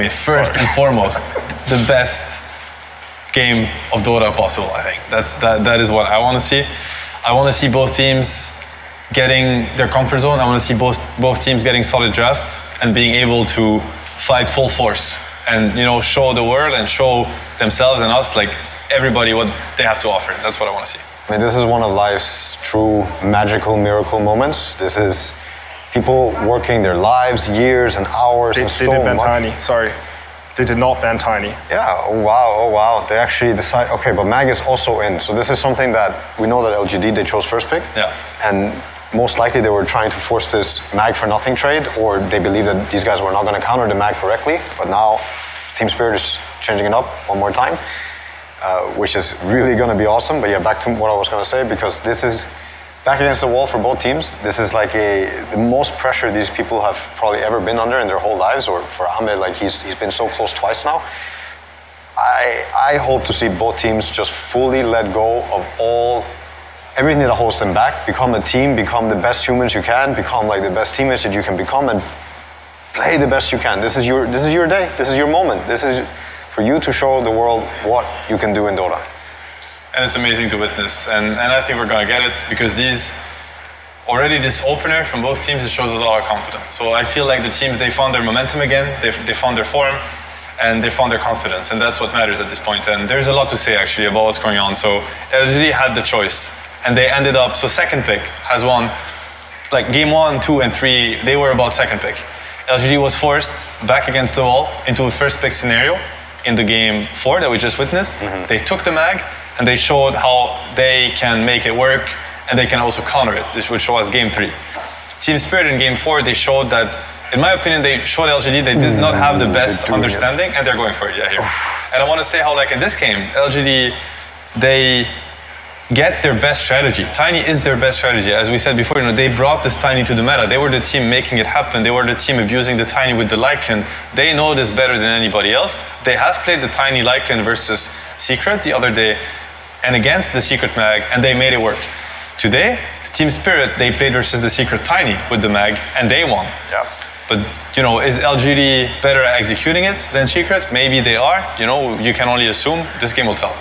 first and foremost, the best game of Dota possible. I think that is what I want to see. I want to see both teams getting their comfort zone. I want to see both teams getting solid drafts and being able to fight full force and show the world and show themselves and us, like everybody, what they have to offer. That's what I want to see. I mean, this is one of life's true magical miracle moments. This is people working their lives, years and hours and so much. They did ban Tiny. Sorry. They did not ban Tiny. Yeah, oh wow. They actually decide, okay, but Mag is also in. So this is something that we know that LGD, they chose first pick. Yeah. And most likely they were trying to force this Mag for nothing trade, or they believe that these guys were not going to counter the Mag correctly. But now Team Spirit is changing it up one more time, which is really going to be awesome. But yeah, back to what I was going to say, because this is back against the wall for both teams. This is like the most pressure these people have probably ever been under in their whole lives, or for Ahmed, like he's been so close twice now. I hope to see both teams just fully let go of everything that holds them back, become a team, become the best humans you can, become like the best teammates that you can become, and play the best you can. This is your day, this is your moment. This is for you to show the world what you can do in Dota. And it's amazing to witness, and I think we're going to get it, because this opener from both teams, it shows us a lot of confidence. So I feel like the teams, they found their momentum again, they found their form, and they found their confidence, and that's what matters at this point. And there's a lot to say actually about what's going on. So LGD had the choice, and they ended up, so second pick has won, like game 1, 2, and 3, they were about second pick. LGD was forced back against the wall into a first pick scenario in the game 4 that we just witnessed. Mm-hmm. They took the Mag, and they showed how they can make it work, and they can also counter it, which show us game 3. Team Spirit in game 4, they showed that, in my opinion, they showed LGD they did not have the best understanding, and they're going for it, here. And I want to say how, like in this game, LGD, they get their best strategy. Tiny is their best strategy. As we said before, they brought this Tiny to the meta. They were the team making it happen. They were the team abusing the Tiny with the Lycan. They know this better than anybody else. They have played the Tiny Lycan versus Secret the other day, and against the Secret Mag, and they made it work. Today, Team Spirit, they played versus the Secret Tiny with the Mag, and they won. Yeah. But, is LGD better at executing it than Secret? Maybe they are. You can only assume. This game will tell.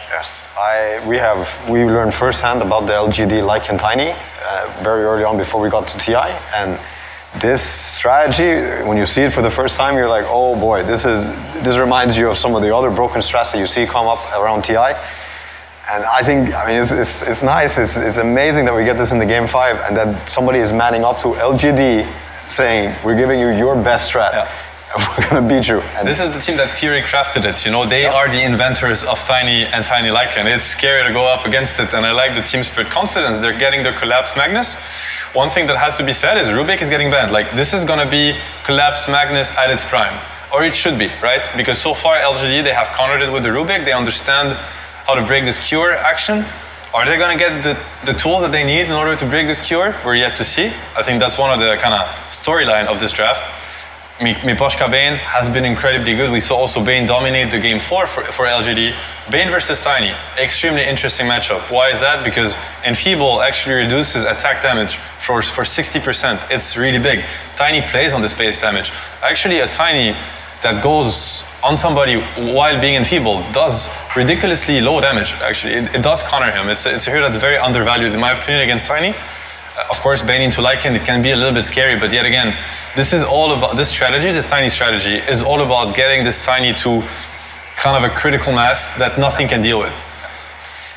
Yes. We learned firsthand about the LGD Lycan Tiny very early on before we got to TI, and this strategy, when you see it for the first time, you're like, oh boy, this reminds you of some of the other broken strats that you see come up around TI. And I think, it's nice. It's amazing that we get this in the game 5, and that somebody is manning up to LGD saying, we're giving you your best strat. Yeah. We're going to beat you. And this is the team that theory crafted it. They are the inventors of Tiny and Tiny Lycan. It's scary to go up against it, and I like the Team Spirit confidence. They're getting their Collapse Magnus. One thing that has to be said is Rubik is getting banned. Like, this is going to be Collapse Magnus at its prime. Or it should be, right? Because so far, LGD, they have countered it with the Rubik. They understand how to break this cure action. Are they going to get the tools that they need in order to break this cure? We're yet to see. I think that's one of the kind of storyline of this draft. Miposhka Bane has been incredibly good. We saw also Bane dominate the game 4 for LGD. Bane versus Tiny, extremely interesting matchup. Why is that? Because Enfeeble actually reduces attack damage for 60%. It's really big. Tiny plays on this base damage. Actually, a Tiny that goes on somebody while being enfeebled does ridiculously low damage, actually. It does counter him. It's a hero that's very undervalued, in my opinion, against Tiny. Of course, Bane into Lycan, it can be a little bit scary, but yet again, this is all about, this Tiny strategy, is all about getting this Tiny to kind of a critical mass that nothing can deal with.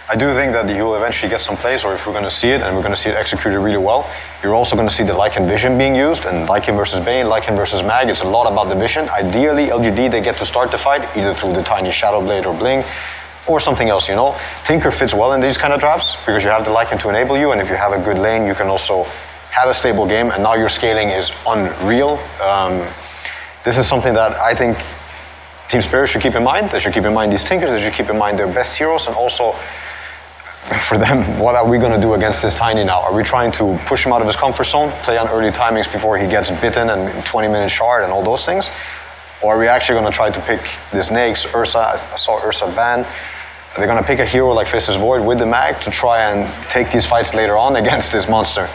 I do think that you will eventually get some plays, or if we're going to see it, and we're going to see it executed really well, you're also going to see the Lycan vision being used, and Lycan versus Bane, Lycan versus Mag, it's a lot about the vision. Ideally, LGD, they get to start the fight, either through the Tiny Shadow Blade or Bling, or something else, Tinker fits well in these kind of drafts, because you have the Lycan to enable you, and if you have a good lane, you can also have a stable game, and now your scaling is unreal. This is something that I think Team Spirit should keep in mind. They should keep in mind these Tinkers, they should keep in mind their best heroes, and also for them, what are we going to do against this Tiny now? Are we trying to push him out of his comfort zone, play on early timings before he gets bitten and 20-minute shard and all those things? Or are we actually going to try to pick this Naix, Ursa? I saw Ursa ban. Are they going to pick a hero like Fist's Void with the Mag to try and take these fights later on against this monster?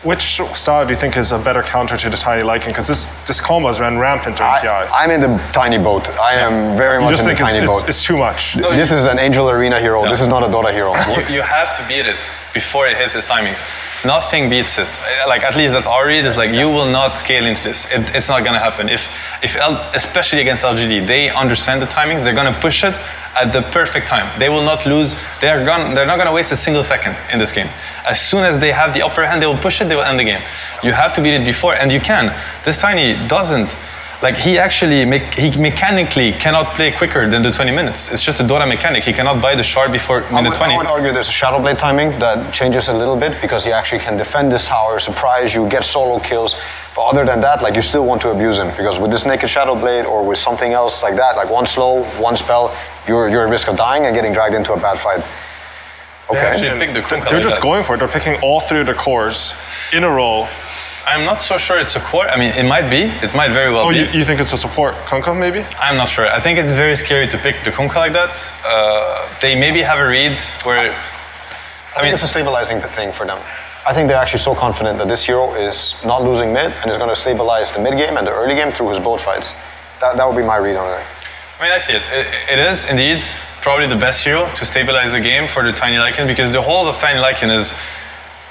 Which style do you think is a better counter to the Tiny Lycan? Because this combo has ran rampant during TI. I'm in the tiny boat. I am very much in the tiny boat. It's too much. This is an Angel Arena hero. No. This is not a Dota hero. You have to beat it before it hits its timings. Nothing beats it. Like, at least that's our read, is like, you will not scale into this. It's not gonna happen. Especially against LGD, they understand the timings, they're gonna push it at the perfect time. They will not lose, they're not gonna waste a single second in this game. As soon as they have the upper hand, they will push it, they will end the game. You have to beat it before, and you can. This Tiny doesn't. Like, he actually, he mechanically cannot play quicker than the 20 minutes. It's just a Dota mechanic. He cannot buy the shard before minute 20. I would argue there's a Shadow Blade timing that changes a little bit, because he actually can defend this tower, surprise you, get solo kills. But other than that, like, you still want to abuse him, because with this naked Shadow Blade or with something else like that, like one slow, one spell, you're at risk of dying and getting dragged into a bad fight. They Okay. actually picked the Kunkka They're like just that. going for it. They're picking all three of the cores in a row. I'm not so sure it's a core. I mean, it might be. It might very well Oh, be. you think it's a support Kunkka maybe? I'm not sure. I think it's very scary to pick the Kunkka like that. They maybe have a read where... I think it's a stabilizing thing for them. I think they're actually so confident that this hero is not losing mid and is going to stabilize the mid game and the early game through his both fights. That would be my read on it. I mean, I see it. It is indeed probably the best hero to stabilize the game for the Tiny Lycan, because the holes of Tiny Lycan is...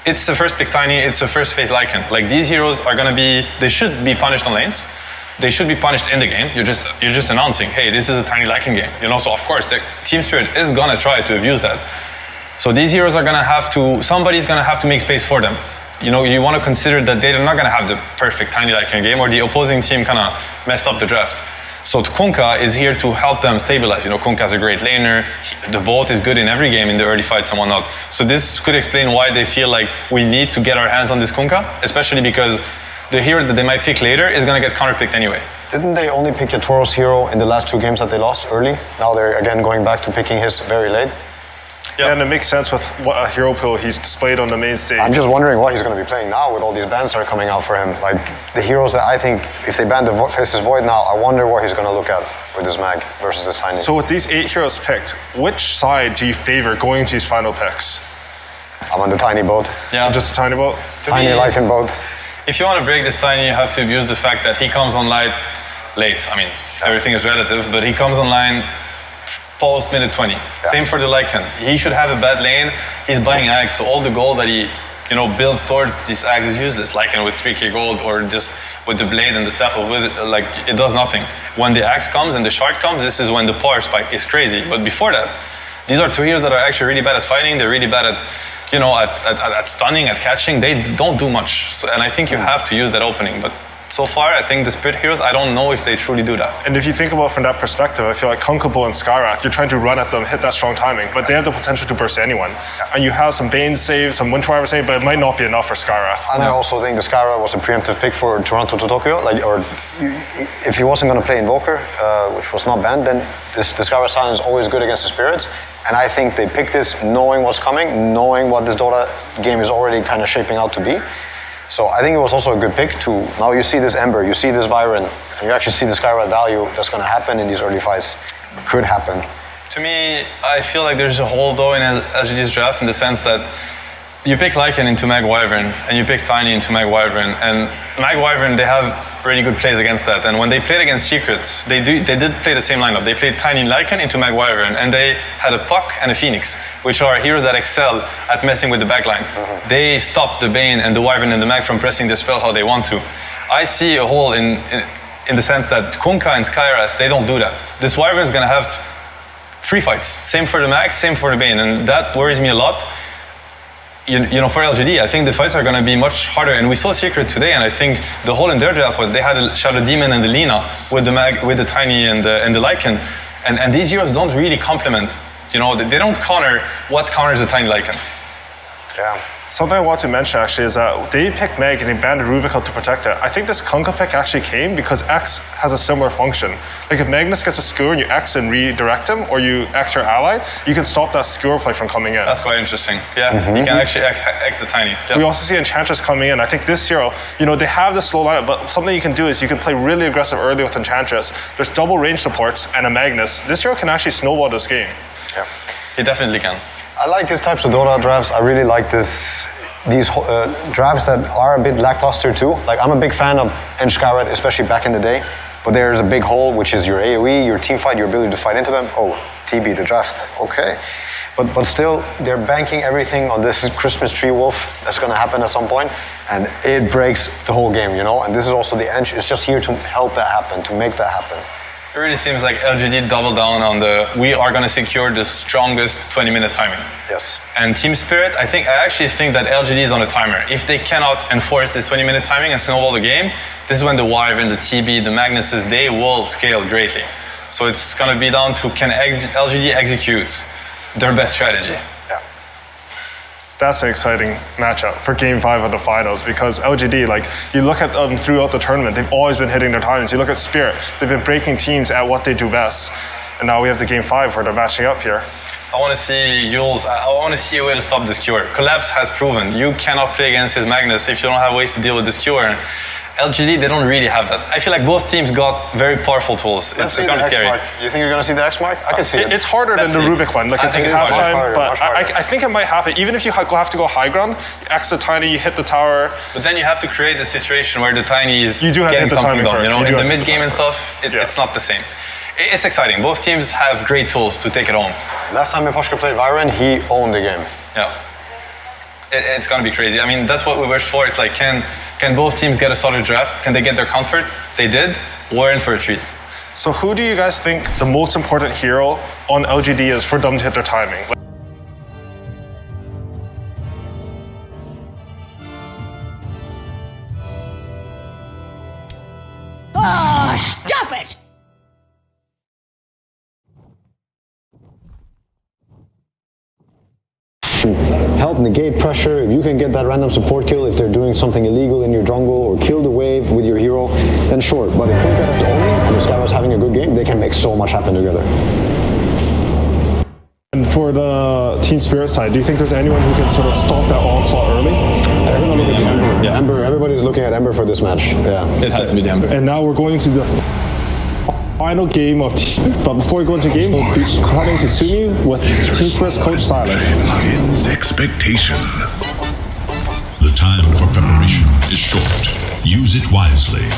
It's the first pick Tiny, it's the first phase Lycan. Like, these heroes are gonna be... They should be punished on lanes. They should be punished in the game. You're just announcing, hey, this is a Tiny Lycan game. You know, so of course, the Team Spirit is gonna try to abuse that. So these heroes are gonna have to... Somebody's gonna have to make space for them. You know, you wanna consider that they're not gonna have the perfect Tiny Lycan game, or the opposing team kinda messed up the draft. So Kunkka is here to help them stabilize. You know, Kunkka's a great laner. The bolt is good in every game in the early fights and whatnot. So this could explain why they feel like we need to get our hands on this Kunkka, especially because the hero that they might pick later is going to get counterpicked anyway. Didn't they only pick Yatoro's hero in the last two games that they lost early? Now they're again going back to picking his very late. Yeah, and it makes sense with what a hero pool he's displayed on the main stage. I'm just wondering what he's going to be playing now with all these bans that are coming out for him. Like, the heroes that I think, if they ban the Faceless Void now, I wonder what he's going to look at with this mag versus this Tiny. So with these 8 heroes picked, which side do you favor going to these final picks? I'm on the Tiny boat. Yeah, Just a tiny boat? Tiny Lycan boat. If you want to break this Tiny, you have to abuse the fact that he comes online late. I mean, everything is relative, but he comes online post minute 20. Yeah. Same for the Lycan. He should have a bad lane. He's buying Ags, so all the gold that he builds towards these Ags is useless. Lycan with 3k gold, or just with the blade and the staff of with it, like, it does nothing. When the Axe comes and the shard comes, this is when the power spike is crazy. But before that, these are two heroes that are actually really bad at fighting. They're really bad at at stunning, at catching. They don't do much. So, and I think you have to use that opening. But so far, I think the Spirit heroes, I don't know if they truly do that. And if you think about it from that perspective, I feel like Kunkka and Skywrath, you're trying to run at them, hit that strong timing, but they have the potential to burst anyone. And you have some Bane saves, some Winter Wyvern save, but it might not be enough for Skywrath. And I also think the Skywrath was a preemptive pick for Toronto to Tokyo. If he wasn't going to play Invoker, which was not banned, then the Skywrath Silence is always good against the Spirits. And I think they picked this knowing what's coming, knowing what this Dota game is already kind of shaping out to be. So I think it was also a good pick to, now you see this Ember, you see this Vyron, and you actually see the Skywrath value that's going to happen in these early fights. Could happen. To me, I feel like there's a hole though in LGD's draft, in the sense that you pick Lycan into Mag Wyvern and you pick Tiny into Mag Wyvern, and Mag Wyvern, they have really good plays against that. And when they played against Secrets, they did play the same lineup. They played Tiny Lycan into Mag Wyvern, and they had a Puck and a Phoenix, which are heroes that excel at messing with the backline. Mm-hmm. They stop the Bane and the Wyvern and the Mag from pressing the spell how they want to. I see a hole in the sense that Kunkka and Skywrath, they don't do that. This Wyvern is going to have free fights. Same for the Mag, same for the Bane, and that worries me a lot. For LGD, I think the fights are going to be much harder. And we saw Secret today, and I think the hole in their draft was they had a Shadow Demon and the Lina with the Mag, with the Tiny and the Lycan. And these heroes don't really complement, they don't counter what counters the Tiny Lycan. Yeah. Something I want to mention actually is that they picked Meg and they banned Rubicon to protect it. I think this Kunkka pick actually came because X has a similar function. Like if Magnus gets a skewer and you X and redirect him, or you X your ally, you can stop that skewer play from coming in. That's quite interesting. Yeah, you can actually X the Tiny. Yep. We also see Enchantress coming in. I think this hero, they have this slow lineup, but something you can do is you can play really aggressive early with Enchantress. There's double range supports and a Magnus. This hero can actually snowball this game. Yeah. He definitely can. I like these types of Dota drafts. I really like this. these drafts that are a bit lackluster too. Like, I'm a big fan of INGAME, especially back in the day. But there's a big hole, which is your AoE, your team fight, your ability to fight into them. Oh, TB, the draft, okay. But still, they're banking everything on this Christmas tree wolf that's going to happen at some point, and it breaks the whole game, you know? And this is also the Eng, it's just here to help that happen, to make that happen. It really seems like LGD doubled down on we are going to secure the strongest 20-minute timing. Yes. And Team Spirit, I actually think that LGD is on a timer. If they cannot enforce this 20-minute timing and snowball the game, this is when the Wyvern, the TB, the Magnuses, they will scale greatly. So it's going to be down to can LGD execute their best strategy. Yeah. That's an exciting matchup for Game 5 of the finals, because LGD, like, you look at them throughout the tournament, they've always been hitting their timings. You look at Spirit, they've been breaking teams at what they do best. And now we have the Game 5 where they're matching up here. I want to see Yules. I want to see a way to stop this Cure. Collapse has proven you cannot play against his Magnus if you don't have ways to deal with this Cure. LGD, they don't really have that. I feel like both teams got very powerful tools. It's going to be scary. You think you're going to see the X mark? I can see it. It's harder than the Rubik one. Like, it's in halftime, but I think it might happen. Even if you have to go high ground, you X the Tiny, you hit the tower. But then you have to create a situation where the Tiny is you do have getting to hit the something done. You know, in the mid game and stuff, yeah. It's not the same. It's exciting. Both teams have great tools to take it home. Last time Miposhka played Vyron, he owned the game. Yeah. It's going to be crazy. I mean, that's what we wish for. It's like, can both teams get a solid draft? Can they get their comfort? They did. We're in for a treat. So who do you guys think the most important hero on LGD is for them to hit their timing? Oh, stuff it! Help negate pressure. If you can get that random support kill, if they're doing something illegal in your jungle, or kill the wave with your hero, then sure. But if Kunkka is only, and if Skyros having a good game, they can make so much happen together. And for the Team Spirit side, do you think there's anyone who can sort of stop that onslaught early? They're going to look at the Ember. Yeah. Ember. Everybody's looking at Ember for this match. Yeah. It has to be the Ember. And now we're going to the final game of team. But before we go into game, we'll be cutting to Sumi with Team Spirit's coach Silent. Lions' expectation. The time for preparation is short. Use it wisely.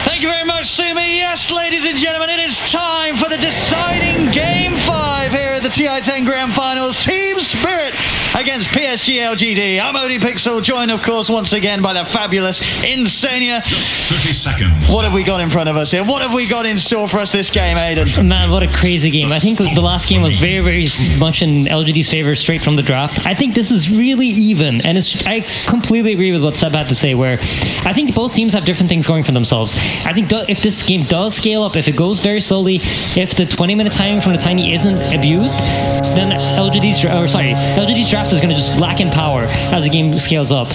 Thank you very much, Sumi. Yes, ladies and gentlemen, it is time for the deciding Game 5 here at the TI-10 Grand Finals. Team Spirit against PSG.LGD. I'm ODPixel, joined, of course, once again by the fabulous Insania. Just 30 seconds. What have we got in front of us here? What have we got in store for us this game, Aiden? Man, what a crazy game. I think the last game was very, very much in LGD's favor straight from the draft. I think this is really even, and I completely agree with what Seb had to say, where I think both teams have different things going for themselves. I think if this game does scale up, if it goes very slowly, if the 20-minute timing from the Tiny isn't abused, then LGD's draft is going to just lack in power as the game scales up.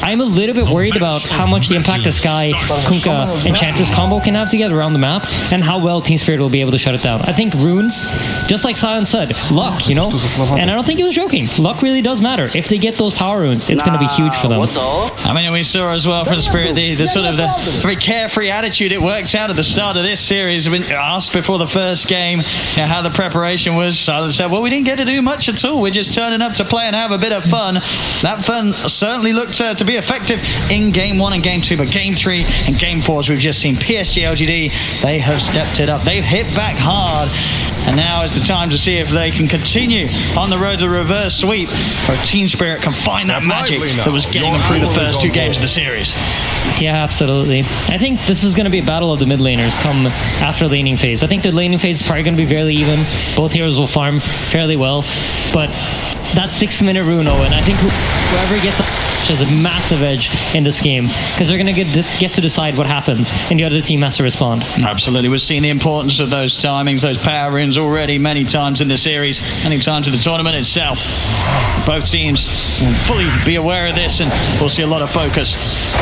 I'm a little bit worried about how much the impact the Sky, Kunkka, Enchantress combo can have together around the map, and how well Team Spirit will be able to shut it down. I think runes, just like Silent said, luck, you know? And I don't think he was joking. Luck really does matter. If they get those power runes, it's going to be huge for them. I mean, we saw as well from Spirit the sort of the very carefree attitude it works out at the start of this series. I've been asked before the first game how the preparation was. Silent said, well, we didn't get to do much at all. We're just turning up to play and have a bit of fun. That fun certainly looked to be effective in Game 1 and Game 2, but Game 3 and Game 4, as we've just seen, PSG.LGD, they have stepped it up. They've hit back hard, and now is the time to see if they can continue on the road to the reverse sweep, or if Team Spirit can find that magic that was getting them through the first two games of the series. Yeah, absolutely. I think this is going to be a battle of the mid laners come after laning phase. I think the laning phase is probably going to be fairly even. Both heroes will farm fairly well, but that 6-minute rune, Owen. I think whoever gets has a massive edge in this game because they're going to get to decide what happens and the other team has to respond. Absolutely. We've seen the importance of those timings, those power runes already many times in the series, many times in the tournament itself. Both teams will fully be aware of this, and we'll see a lot of focus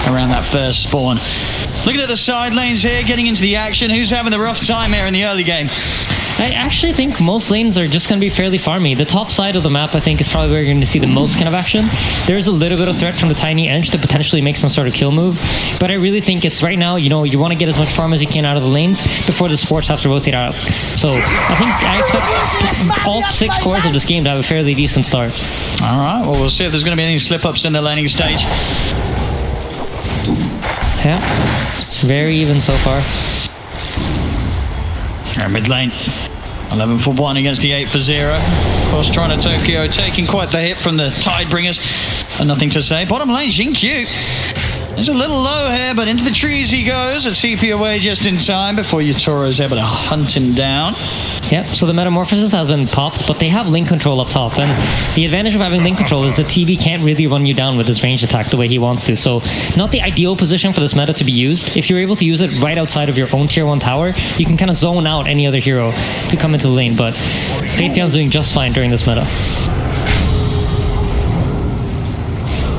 around that first spawn. Looking at the side lanes here, getting into the action. Who's having the rough time here in the early game? I actually think most lanes are just going to be fairly farmy. The top side of the map, I think, is probably where you're going to see the most kind of action. There's a little bit of threat from the tiny edge to potentially make some sort of kill move, but I really think it's right now, you want to get as much farm as you can out of the lanes before the supports have to rotate out. So I expect all 6 cores of this game to have a fairly decent start. All right, well, we'll see if there's going to be any slip-ups in the laning stage. Yeah, it's very even so far. Mid lane, 11 for 1 against the 8 for 0. Of course, Toronto Tokyo taking quite the hit from the Tidebringers, and nothing to say. Bottom lane, Xingqiu is a little low here, but into the trees he goes. A TP away just in time before Yatoro is able to hunt him down. Yep, so the Metamorphosis has been popped, but they have link control up top, and the advantage of having link control is that TB can't really run you down with his ranged attack the way he wants to, so not the ideal position for this meta to be used. If you're able to use it right outside of your own tier 1 tower, you can kind of zone out any other hero to come into the lane, but Faithion's doing just fine during this meta.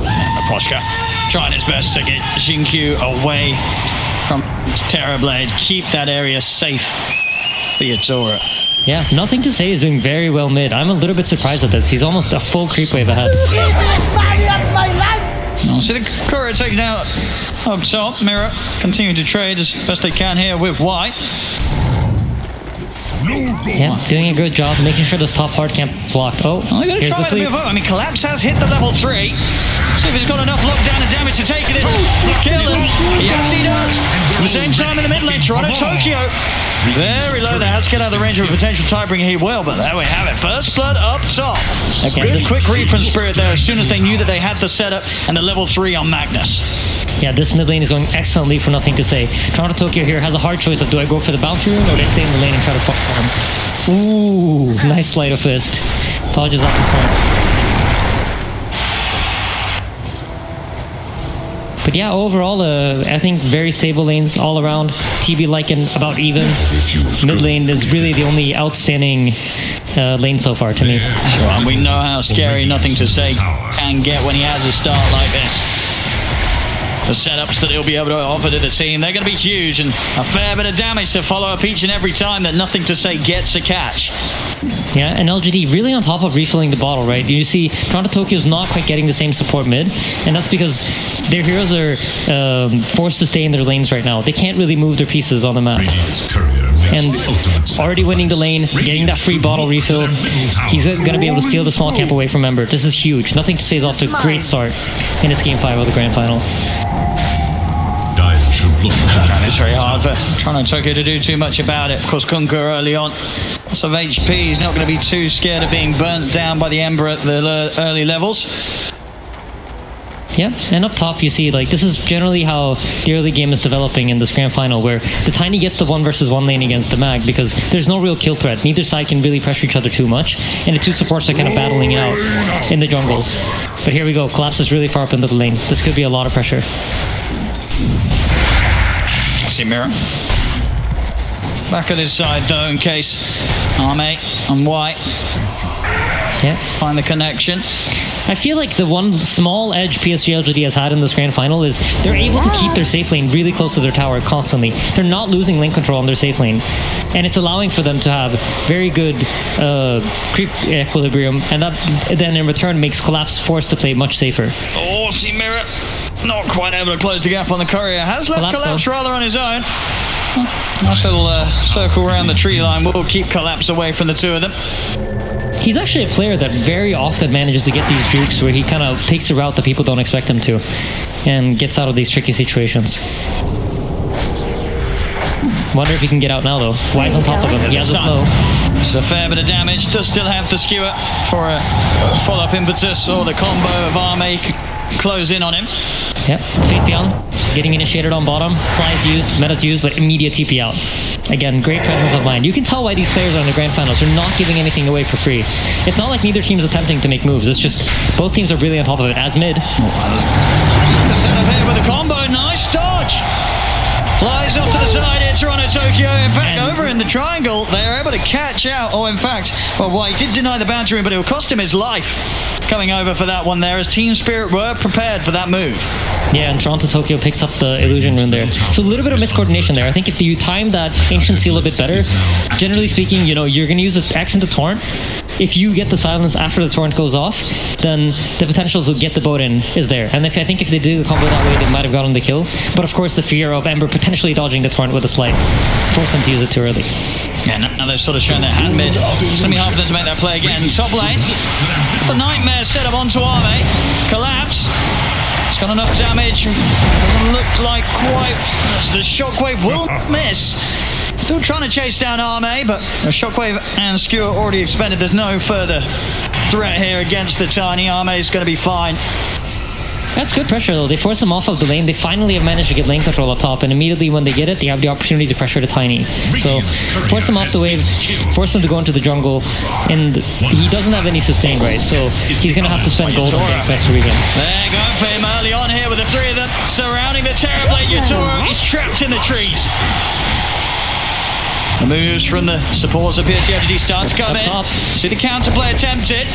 Maposhka trying his best to get Xingqiu away from Terrorblade, keep that area safe for Yatoro. Yeah, nothing to say is doing very well mid. I'm a little bit surprised at this. He's almost a full creep wave ahead. See the courier taken out up top. Mirror continuing to trade as best they can here with White. Yeah, doing a good job making sure this top hard camp is blocked. Oh, they're going to try to move up. I mean, Collapse has hit the level 3. See if he's got enough lockdown and damage to take this. Kill him. Yes, he does. At the same time in the mid lane, Toronto Tokyo very low there. Has to get out of the range of a potential Tidebringer. He will, but there we have it. First blood up top. Good quick read from Spirit there as soon as they knew that they had the setup and the level 3 on Magnus. Yeah, this mid lane is going excellently for nothing to say. Toronto Tokyo here has a hard choice of do I go for the bounty rune or do I stay in the lane and try to farm? Ooh, nice sleight of fist. Apologies off the turn. But yeah, overall, I think very stable lanes all around. TB Lycan about even. Mid lane is really the only outstanding lane so far to me. Sure, and we know how scary Nothing to Say can get when he has a start like this. The setups that he'll be able to offer to the team, they're going to be huge, and a fair bit of damage to follow up each and every time that Nothing to Say gets a catch. Yeah, and LGD really on top of refilling the bottle, right? You see Toronto Tokyo's not quite getting the same support mid, and that's because their heroes are forced to stay in their lanes right now. They can't really move their pieces on the map. And already winning the lane, getting that free bottle refill, he's going to be able to steal the small camp away from Ember. This is huge. Nothing to Say is off to a great start in this Game 5 of the Grand Final. And it's very hard for Toronto Tokyo to do too much about it. Of course, Kunku early on. Lots of HP. He's not going to be too scared of being burnt down by the Ember at the early levels. Yeah, and up top you see, like, this is generally how the early game is developing in this Grand Final, where the Tiny gets the 1 versus 1 lane against the Mag because there's no real kill threat. Neither side can really pressure each other too much, and the two supports are kind of battling out in the jungle. But here we go, Collapse is really far up into the lane. This could be a lot of pressure. See Mirror. Back at his side though, in case Arme and White find the connection. I feel like the one small edge PSG.LGD has had in this Grand Final is they're able to keep their safe lane really close to their tower constantly. They're not losing lane control on their safe lane, and it's allowing for them to have very good creep equilibrium, and that then in return makes Collapse forced to play much safer. Oh, see Mirror not quite able to close the gap on the courier. Has left Collapse rather on his own. Nice little circle around the tree line will keep Collapse away from the two of them. He's actually a player that very often manages to get these jukes where he kind of takes a route that people don't expect him to and gets out of these tricky situations. Wonder if he can get out now though. White's on top of him. He has a slow. It's a fair bit of damage. Does still have the skewer for a follow-up impetus, or the combo of Arme close in on him. Yep, Faithyon getting initiated on bottom. Flies used, meta's used, but immediate TP out. Again, great presence of mind. You can tell why these players are in the grand finals. They're not giving anything away for free. It's not like neither team's attempting to make moves. It's just both teams are really on top of it. As mid. Set up here with the combo. Nice dodge. Flies off to the side here, Toronto, Tokyo. In fact, over in the triangle, they're able to catch out. Oh, in fact, well, he did deny the boundary, but it will cost him his life coming over for that one there, as Team Spirit were prepared for that move. Yeah, and Toronto, Tokyo picks up the illusion rune there. So a little bit of miscoordination there. I think if you time that Ancient Seal a bit better, generally speaking, you know, you're going to use an X into Torrent. If you get the silence after the Torrent goes off, then the potential to get the boat in is there. And I think if they did the combo that way, they might have gotten the kill. But of course, the fear of Ember potentially dodging the Torrent with a slide forced them to use it too early. Yeah, now they've sort of shown their hand mid. It's going to be hard for them to make that play again. Top lane, the Nightmare set up onto Arme. Collapse. It's got enough damage. Doesn't look like quite. The Shockwave will miss. Still trying to chase down Arme, but Shockwave and Skewer already expended. There's no further threat here against the Tiny. Arme is going to be fine. That's good pressure though. They force them off of the lane. They finally have managed to get lane control up top, and immediately when they get it, they have the opportunity to pressure the Tiny. So force them off the wave, force them to go into the jungle, and he doesn't have any sustain, right? So he's going to have to spend gold on the next region. They're going for him early on here with the three of them surrounding the Terrorblade Yatoro. He's trapped in the trees. The moves from the supports of PSG.LGD start to come in. See the counterplay attempted.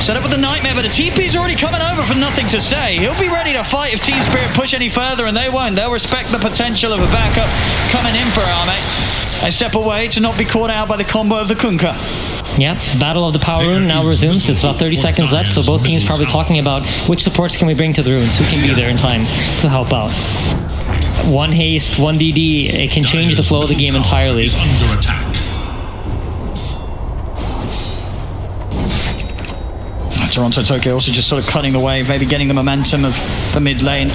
Set up with the Nightmare, but the TP's already coming over for nothing to say. He'll be ready to fight if Team Spirit push any further, and they won't. They'll respect the potential of a backup coming in for Arme. They step away to not be caught out by the combo of the Kunkka. Yeah, Battle of the Power Rune now resumes. It's about 30 seconds left, so both teams probably talking about which supports can we bring to the runes, who can be there in time to help out. One haste, one DD, it can change the flow of the game entirely. Toronto, Tokyo also just sort of cutting the wave, maybe getting the momentum of the mid lane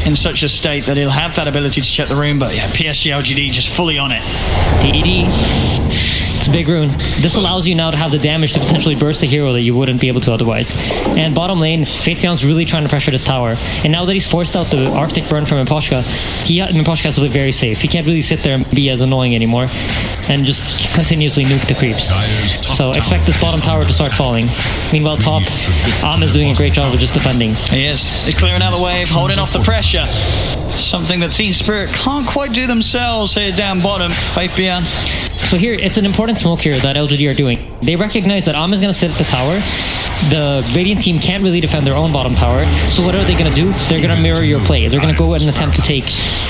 in such a state that he'll have that ability to check the rune, but yeah, PSG.LGD just fully on it. DD. It's a big rune. This allows you now to have the damage to potentially burst a hero that you wouldn't be able to otherwise. And bottom lane, Faithbeyond's really trying to pressure this tower. And now that he's forced out the Arctic burn from Imposhka, Imposhka has to be very safe. He can't really sit there and be as annoying anymore and just continuously nuke the creeps. So expect this bottom tower to start falling. Meanwhile, top, is doing a great job of just defending. He is. He's clearing out the wave, holding off the pressure. Something that Team Spirit can't quite do themselves here down bottom. Faithbeyond. So here, it's an important smoke here that LGD are doing. They recognize that is going to sit at the tower. The Radiant team can't really defend their own bottom tower. So what are they going to do? They're going to mirror your play. They're going to go and attempt to take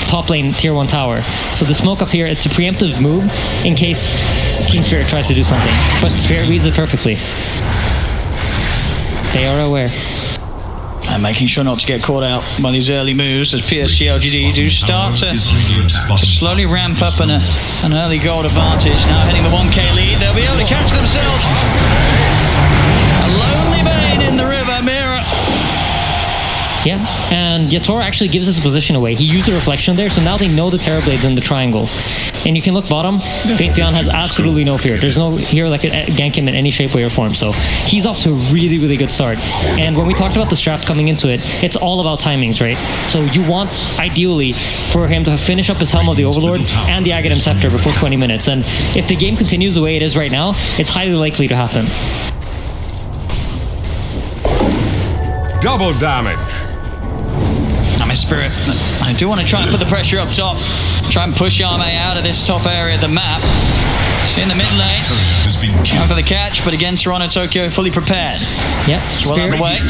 top lane tier 1 tower. So the smoke up here, it's a preemptive move in case Team Spirit tries to do something. But Spirit reads it perfectly. They are aware. And making sure not to get caught out by these early moves as PSG.LGD do start to slowly ramp up an early gold advantage. Now heading the 1k lead, they'll be able to catch themselves. A lonely main in the river, Mira. Yeah, and Yatoro actually gives his position away. He used the reflection there, so now they know the Terrorblade's in the triangle. And you can look bottom, Faithbeyond has absolutely no fear. There's no hero that could gank him in any shape, way, or form. So he's off to a really, really good start. And when we talked about the draft coming into it, it's all about timings, right? So you want, ideally, for him to finish up his Helm of the Overlord and the Aghanim Scepter before 20 minutes. And if the game continues the way it is right now, it's highly likely to happen. Double damage. Spirit, I do want to try and put the pressure up top, try and push Arme out of this top area of the map. It's in the mid lane, going for the catch, but again, Toronto, Tokyo fully prepared. Yep, well on the way.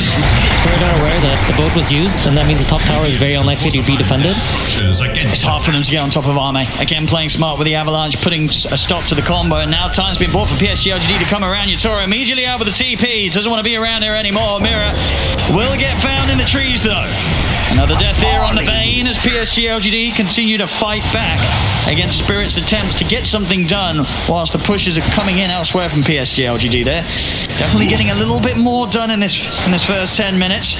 Spirit are aware that the boat was used, and that means the top tower is very unlikely to be defended. It's hard for them to get on top of Arme. Again, playing smart with the Avalanche, putting a stop to the combo, and now time's been bought for PSG.LGD to come around. Yatoro immediately out with the TP, doesn't want to be around here anymore. Mira will get found in the trees though. Another death here on the Bane as PSG.LGD continue to fight back against Spirit's attempts to get something done whilst the pushes are coming in elsewhere from PSG.LGD there. Definitely getting a little bit more done in this first 10 minutes.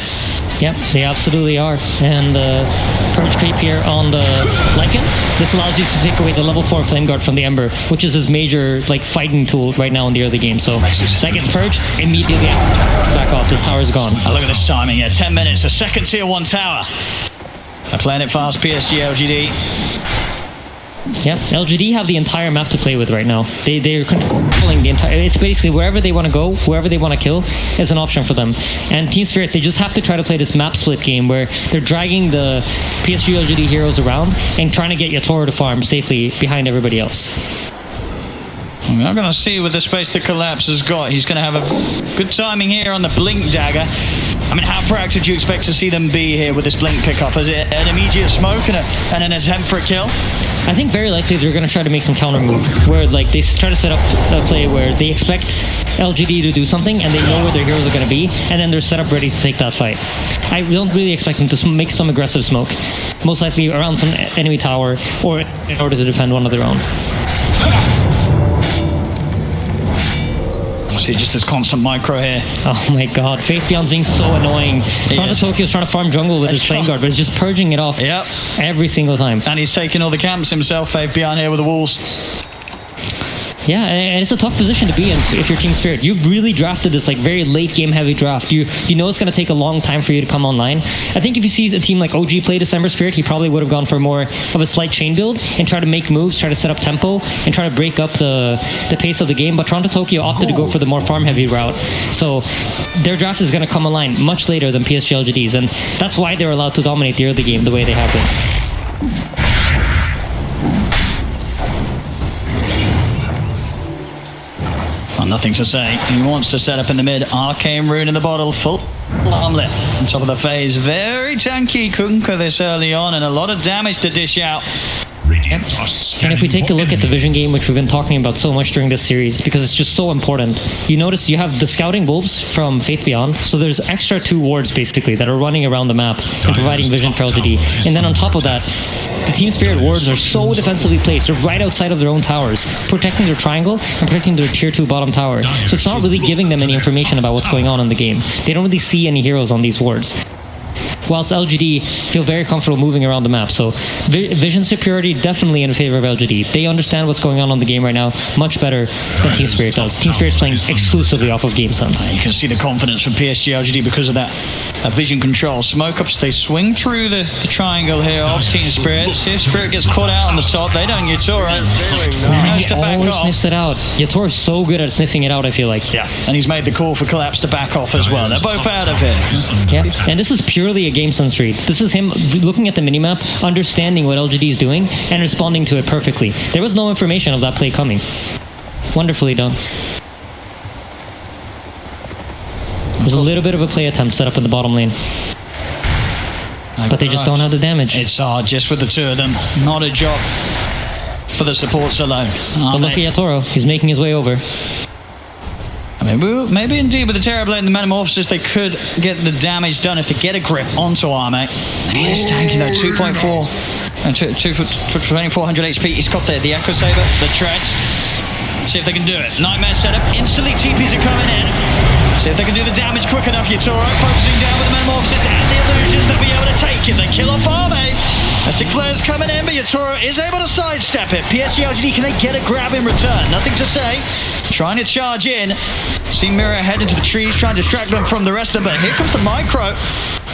Yep, they absolutely are. And Purge Creep here on the Lycan. This allows you to take away the level 4 Flame Guard from the Ember, which is his major fighting tool right now in the early game. So that gets purged, immediately it's back off. This tower is gone. Oh, look at this timing here. 10 minutes, a second tier 1 tower. They're playing it fast, PSG.LGD. Yeah, LGD have the entire map to play with right now. They're controlling the entire... It's basically wherever they want to go, whoever they want to kill is an option for them. And Team Spirit, they just have to try to play this map split game where they're dragging the PSG.LGD heroes around and trying to get Yatoro to farm safely behind everybody else. We are going to see with the space that Collapse has got. He's going to have a good timing here on the Blink Dagger. I mean, how proactive do you expect to see them be here with this Blink pickup? Is it an immediate smoke and an attempt for a kill? I think very likely they're going to try to make some counter move where like they try to set up a play where they expect LGD to do something and they know where their heroes are going to be, and then they're set up ready to take that fight. I don't really expect them to make some aggressive smoke, most likely around some enemy tower or in order to defend one of their own. See just this constant micro here. Oh my god, Faith Beyond's being so annoying. Toronto Tokyo's trying to farm jungle with his flame guard, but he's just purging it off every single time. And he's taking all the camps himself, Faith Beyond here with the walls. Yeah, and it's a tough position to be in if you're Team Spirit. You've really drafted this like very late game heavy draft. You know it's going to take a long time for you to come online. I think if you see a team like OG play December Spirit, he probably would have gone for more of a slight chain build and try to make moves, try to set up tempo, and try to break up the pace of the game. But Toronto Tokyo opted to go for the more farm heavy route. So their draft is going to come online much later than PSG.LGD's, and that's why they're allowed to dominate the early game the way they have been. Nothing to say. He wants to set up in the mid. Arcane Rune in the bottle. Full armlet on top of the phase. Very tanky Kunkka this early on, and a lot of damage to dish out. And if we take a look at the vision game, which we've been talking about so much during this series, because it's just so important, you notice you have the scouting wolves from Faith Beyond, so there's extra 2 wards basically that are running around the map and providing vision for LGD. And then on top of that, the Team Spirit wards are so defensively placed. They're right outside of their own towers, protecting their triangle and protecting their tier 2 bottom tower. So it's not really giving them any information about what's going on in the game. They don't really see any heroes on these wards. Whilst LGD feel very comfortable moving around the map. So vision superiority definitely in favor of LGD. They understand what's going on the game right now much better than Team Spirit does. Team Spirit's playing exclusively off of game sense. You can see the confidence from PSG.LGD because of that vision control. Smoke ups, they swing through the triangle here of Team Spirit. See if Spirit gets caught out on the top. They don't get Yatoro. And he always sniffs it out. Yatoro's so good at sniffing it out, I feel like. Yeah, and he's made the call for Collapse to back off as well. They're both out of it. Yeah, and this is purely a game sense read. This is him looking at the minimap, understanding what LGD is doing, and responding to it perfectly. There was no information of that play coming. Wonderfully done. There's a little bit of a play attempt set up in the bottom lane. But they just don't have the damage. It's hard just with the 2 of them. Not a job for the supports alone. But look at Yatoro. He's making his way over. Maybe indeed with the Terrorblade and the Metamorphosis they could get the damage done if they get a grip onto Armate. He is tanky though, 2.4 and 2400 HP. He's got the Echo Saber, the treads. See if they can do it. Nightmare setup, instantly TPs are coming in. See if they can do the damage quick enough. Yatoro focusing down with the Metamorphosis and the illusions they'll be able to take if they kill off Armate. As Declare's coming in, but Yatoro is able to sidestep it. PSG.LGD, can they get a grab in return? Nothing to say. Trying to charge in. See Mirror head into the trees, trying to distract them from the rest of them. But here comes the micro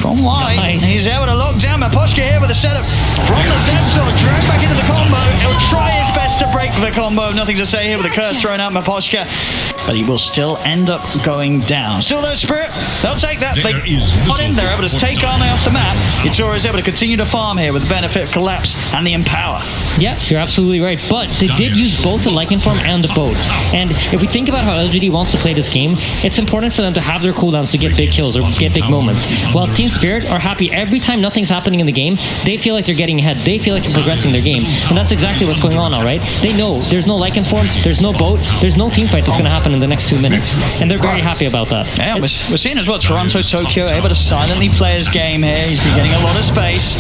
from White. Nice. He's able to lock down Maposhka here with a setup from the Zensor. Dragged back into the combo. He'll try his best to break the combo. Nothing to say here with the curse thrown out Maposhka. But he will still end up going down. Still though, Spirit, they'll take that. They got in there, able to take Armate off the map. Yatoro is able to continue to farm here with the benefit of Collapse and the Empower. Yeah, you're absolutely right. But they did use both the Lycan Form and the boat. And if we think about how LGD wants to play this game, it's important for them to have their cooldowns to get big kills or get big moments. While Team Spirit are happy every time nothing's happening in the game, they feel like they're getting ahead. They feel like they're progressing their game. And that's exactly what's going on now, right? They know there's no Lycan Form, there's no boat, there's no team fight that's going to happen in the next 2 minutes. And they're very happy about that. Yeah, we're seeing as well Toronto Tokyo able to silently play his game here. He's been getting a lot of space.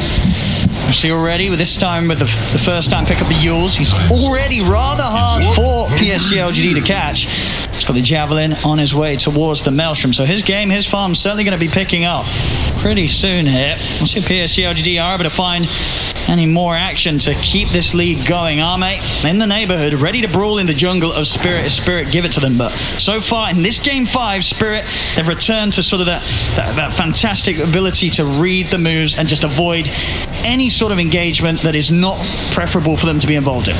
You see already with this time with the first time pick up the Yules, he's already rather hard for PSG.LGD to catch. He's got the Javelin on his way towards the Maelstrom, so his game, his farm's certainly going to be picking up pretty soon here. We'll see if PSG.LGD are able to find any more action to keep this lead going. Arme in the neighborhood, ready to brawl in the jungle of Spirit as Spirit give it to them. But so far in this game 5, Spirit, they've returned to sort of that fantastic ability to read the moves and just avoid any sort of engagement that is not preferable for them to be involved in.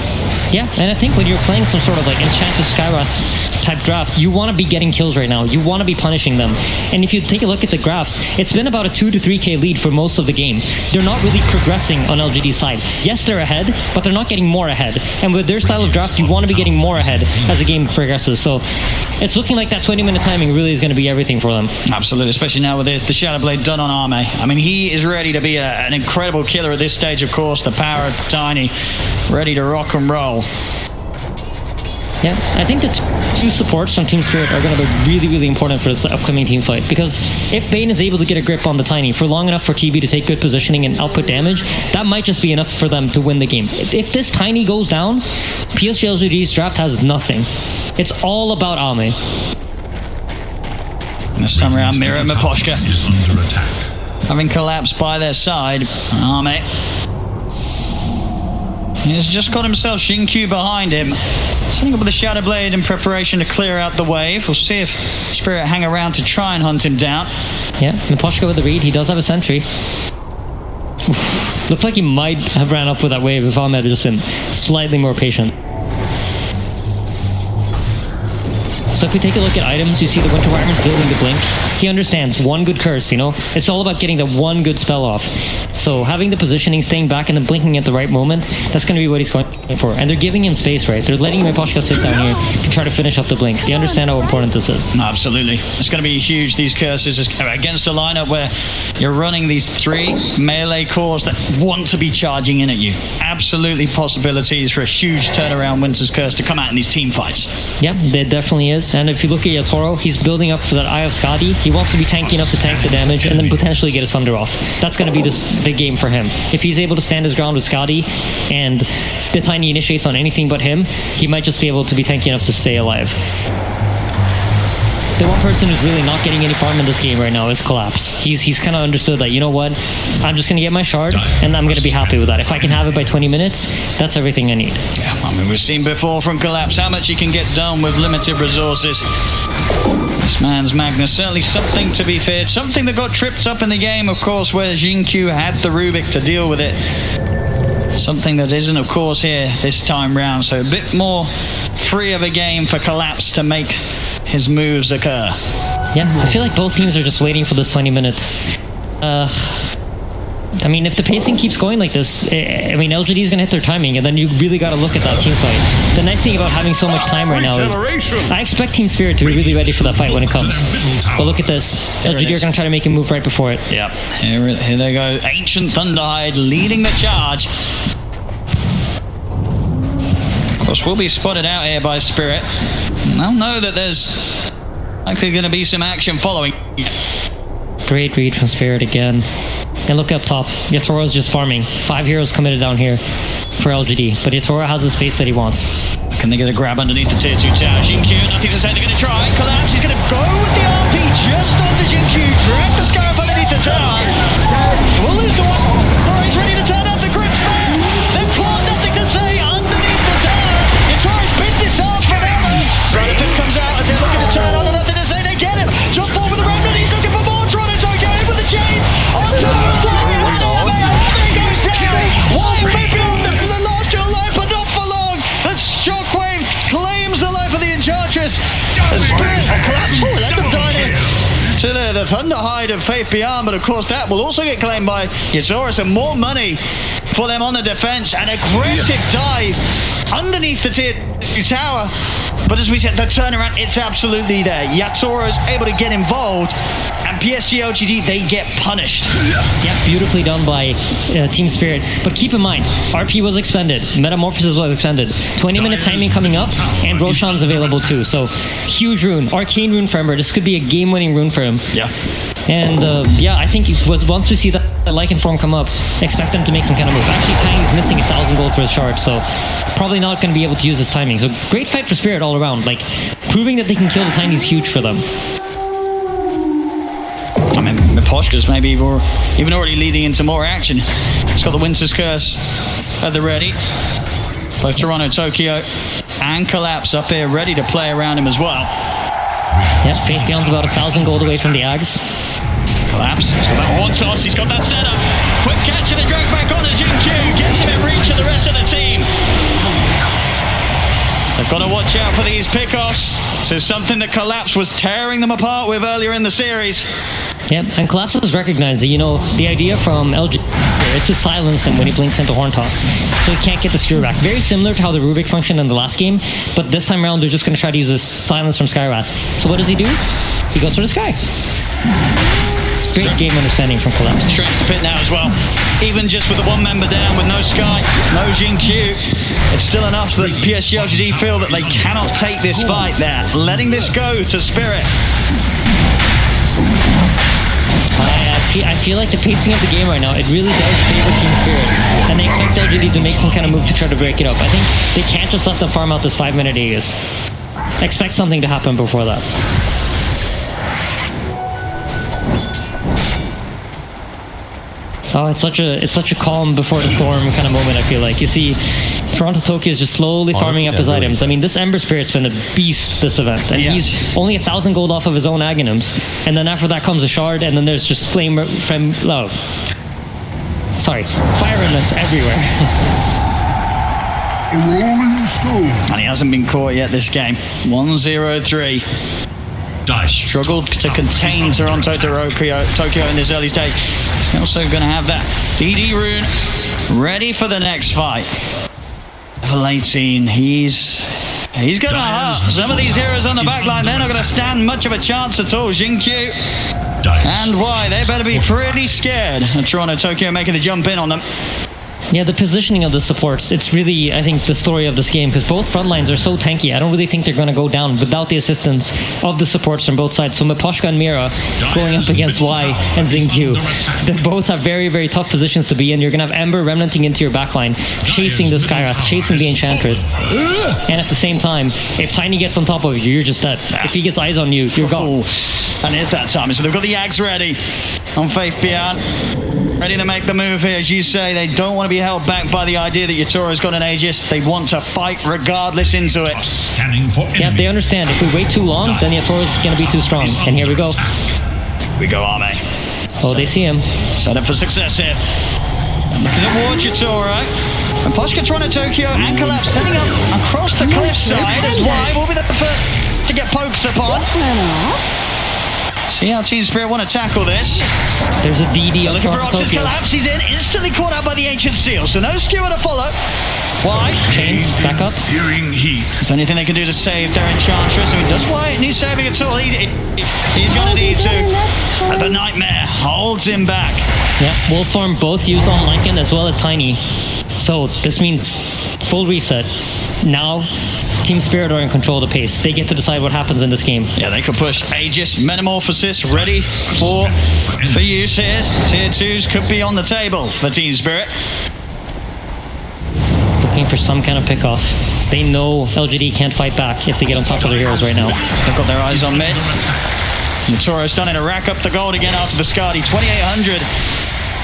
Yeah, and I think when you're playing some sort of like Enchanted Skywrath type draft, you want to be getting kills right now. You want to be punishing them. And if you take a look at the graphs, it's been about a 2 to 3k lead for most of the game. They're not really progressing on LGD's side. Yes, they're ahead, but they're not getting more ahead. And with their style of draft, you want to be getting more ahead as the game progresses. So it's looking like that 20-minute timing really is going to be everything for them. Absolutely, especially now with the Shadow Blade done on Arme. I mean, he is ready to be an incredible killer at this stage, of course. The power of Tiny, ready to rock and roll. Yeah, I think the two supports from Team Spirit are going to be really, really important for this upcoming team fight, because if Bane is able to get a grip on the Tiny for long enough for TB to take good positioning and output damage, that might just be enough for them to win the game. If this Tiny goes down, PSG.LGD's draft has nothing. It's all about Arme. This time around, Mira and Miposhka is under attack. having collapsed by their side. Arme. He's just got himself Xinkyu behind him. Setting up with the Shadow Blade in preparation to clear out the wave. We'll see if Spirit hang around to try and hunt him down. Yeah, Miposhka with the read. He does have a sentry. Oof. Looks like he might have ran up with that wave if Ahmed had just been slightly more patient. So if we take a look at items, you see the Winter Wyvern's building the Blink. He understands one good curse, you know? It's all about getting the one good spell off. So having the positioning, staying back and then blinking at the right moment, that's going to be what he's going for. And they're giving him space, right? They're letting Miposhka sit down here to try to finish off the Blink. They understand how important this is. Absolutely. It's going to be huge, these curses, against a lineup where you're running these 3 melee cores that want to be charging in at you. Absolutely possibilities for a huge turnaround Winter's Curse to come out in these team fights. Yeah, there definitely is. And if you look at Yatoro, he's building up for that Eye of Skadi. He wants to be tanky enough to tank the damage and then potentially get a Sunder off. That's going to be the game for him. If he's able to stand his ground with Skadi and the Tiny initiates on anything but him, he might just be able to be tanky enough to stay alive. The one person who's really not getting any farm in this game right now is Collapse. He's kind of understood that, you know what, I'm just going to get my shard and I'm going to be happy with that. If I can have it by 20 minutes, that's everything I need. Yeah, I mean, we've seen before from Collapse how much he can get done with limited resources. This man's Magnus, certainly something to be feared. Something that got tripped up in the game, of course, where Xinkyu had the Rubik to deal with it. Something that isn't, of course, here this time round. So a bit more free of a game for Collapse to make his moves occur. Yeah, I feel like both teams are just waiting for this 20 minutes. I mean, if the pacing keeps going like this, I mean, LGD is going to hit their timing, and then you really got to look at that team fight. The nice thing about having so much time right now is I expect Team Spirit to be really ready for that fight when it comes. But look at this. LGD are going to try to make a move right before it. Yep. Here they go. Ancient Thunderhide leading the charge. Of course, we'll be spotted out here by Spirit. They'll know that there's likely going to be some action following. Great read from Spirit again. And look up top. Yatoro's just farming. 5 heroes committed down here for LGD. But Yatoro has the space that he wants. Can they get a grab underneath the tier 2 tower? Xinkyu, nothing to say, they're going to try. Collapse, he's going to go with the RP just onto Xinkyu. Drag the Scarab underneath the tower. We'll lose the one. He's ready to turn out the grips there. They've clawed, nothing to say underneath the tower. Yatoro's bit this off from Ella. Side effects comes out as they're looking to turn on, nothing to say, they get him. Jump forward with the remnant, he's looking for more. Trying to go in with the chains. On top of the goes down. One baby on the last your life, but not for long. The Shockwave claims the life of the Enchantress. The Spirit collapse. Oh, let them die in. To the Thunderhide of Faith Beyond, but of course that will also get claimed by Yatoro, so more money for them on the defense. An aggressive dive underneath the tier 2 tower. But as we said, the turnaround, it's absolutely there. Yatoro is able to get involved, and PSG.LGD, they get punished. Yeah, beautifully done by Team Spirit. But keep in mind, RP was expended, Metamorphosis was expended, 20-minute timing coming up, and Roshan's available too. So, huge rune, Arcane rune for Ember. This could be a game-winning rune for him. Yeah. And yeah, I think it was once we see that Lycan form come up, expect them to make some kind of move. Actually, Tiny's missing 1,000 gold for his shard, so probably not going to be able to use his timing. So, great fight for Spirit all around. Like, proving that they can kill the Tiny is huge for them. I mean, Miposhka's maybe even already leading into more action. He's got the Winter's Curse at the ready. Both Toronto, Tokyo, and Collapse up here ready to play around him as well. Yep, Faith Beyond's about 1,000 gold away from the Ags. Collapse, he's got that one toss, he's got that setup. Quick catch and a drag back on to Jin-Q. Gets him in reach of the rest of the team. They've got to watch out for these pickoffs. This is something that Collapse was tearing them apart with earlier in the series. Yep, and Collapse has recognized that, the idea from LGD is to silence him when he blinks into Horn Toss, so he can't get the screw back. Very similar to how the Rubik functioned in the last game, but this time around they're just going to try to use a silence from Skywrath. So what does he do? He goes for the Sky. Great game understanding from Collapse. Straight to the pit now as well. Even just with the one member down, with no Sky, no Jin-Q, it's still enough that PSG.LGD feel that they cannot take this fight there. Letting this go to Spirit. I feel like the pacing of the game right now, it really does favor Team Spirit. And they expect LGD to make some kind of move to try to break it up. I think they can't just let them farm out this 5-minute Aegis. Expect something to happen before that. Oh, it's such a calm before the storm kind of moment, I feel like. You see, Toronto Tokyo is just slowly farming up his items. I mean, this Ember Spirit's been a beast this event, and he's only 1,000 gold off of his own Aghanims. And then after that comes a Shard, and then there's just Fire Remnants everywhere. A rolling stone. And he hasn't been caught yet this game. 1-0-3. Struggled to contain Toronto Tokyo in this early stage. He's also going to have that DD rune ready for the next fight. Level 18, he's going to hurt. Some of these heroes on the backline, they're not going to stand much of a chance at all. Jin-Q and Y, they better be pretty scared. And Toronto Tokyo making the jump in on them. Yeah, the positioning of the supports, it's really, I think, the story of this game, because both front lines are so tanky. I don't really think they're going to go down without the assistance of the supports from both sides. So Miposhka and Mira going up against Y and Xingqiu. They both have very, very tough positions to be in. You're going to have Ember remnanting into your backline, chasing the Skywrath, chasing the Enchantress. And at the same time, if Tiny gets on top of you, you're just dead. If he gets eyes on you, you're gone. And here's that time. So they've got the Yags ready on Faith Beyond. Ready to make the move here, as you say. They don't want to be held back by the idea that Yatoro's got an Aegis. They want to fight regardless into it. Yeah, they understand. If we wait too long, then Yatoro's going to be too strong. And here we go. We go Arme. Oh, they see him. Set up for success here. Looking towards Yatoro. And Poshka, Toronto, Tokyo, and Collapse setting up across the cliffside as Y will be the first to get poked upon. See how Team Spirit want to tackle this. There's a DD on looking for options. Tokyo. Collapse, he's in, instantly caught out by the Ancient Seal, so no skewer to follow. Why? Chains, back up. Searing heat. Is there anything they can do to save their Enchantress? I mean, does Wyatt need saving at all? He's going to need to. As the Nightmare holds him back. Yeah, Wolf Form both used on Lycan as well as Tiny. So this means full reset. Now, Team Spirit are in control of the pace. They get to decide what happens in this game. Yeah, they could push Aegis, Metamorphosis, ready for use here. Tier 2s could be on the table for Team Spirit. Looking for some kind of pickoff. They know LGD can't fight back if they get on top of their heroes right now. They've got their eyes on mid. Yatoro's starting to rack up the gold again after the Skadi. 2,800.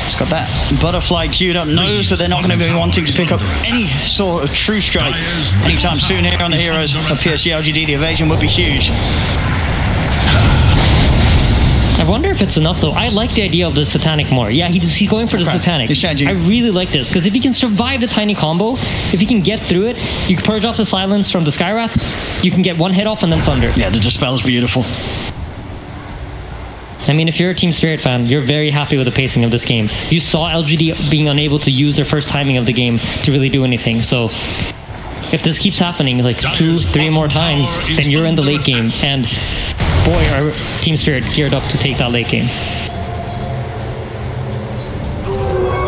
He's got that butterfly queued up, knows that they're not going to be wanting to pick up any sort of true strike anytime soon here on the heroes of PSG.LGD. The evasion would be huge. I wonder if it's enough though. I like the idea of the Satanic more. Yeah, he's going for the Satanic. I really like this, because if he can survive the Tiny combo, if he can get through it, you can purge off the silence from the Skywrath, you can get one hit off and then Sunder. Yeah, the Dispel's beautiful. I mean, if you're a Team Spirit fan, you're very happy with the pacing of this game. You saw LGD being unable to use their first timing of the game to really do anything. So if this keeps happening like 2-3 more times, then you're in the late game. And boy, are Team Spirit geared up to take that late game.